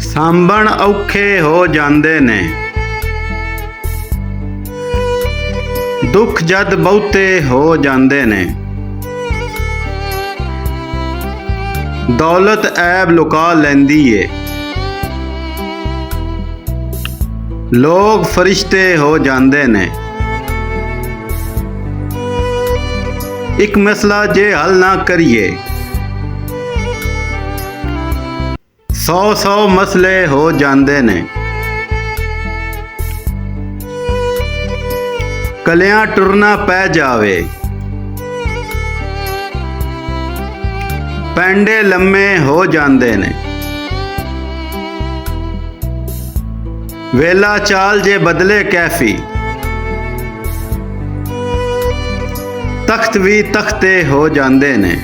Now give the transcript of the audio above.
ਸਾਂਭਣ ਔਖੇ ਹੋ ਜਾਂਦੇ ਨੇ। ਦੁੱਖ ਜਦ ਬਹੁਤੇ ਹੋ ਜਾਂਦੇ ਨੇ। ਦੌਲਤ ਐਬ ਲੁਕਾ ਲੈਂਦੀ ਏ। ਲੋਕ ਫਰਿਸ਼ਤੇ ਹੋ ਜਾਂਦੇ ਨੇ। ਇੱਕ ਮਸਲਾ ਜੇ ਹੱਲ ਨਾ ਕਰੀਏ, 100 ਮਸਲੇ ਹੋ ਜਾਂਦੇ ਨੇ। ਕਲਿਆਂ ਟੁਰਨਾ ਪੈ ਜਾਵੇ, ਪੈਂਡੇ ਲੰਮੇ ਹੋ ਜਾਂਦੇ ਨੇ। ਵੇਲਾ ਚਾਲ ਜੇ ਬਦਲੇ ਕੈਫੀ, ਤਖਤ ਵੀ ਤਖਤੇ ਹੋ ਜਾਂਦੇ ਨੇ।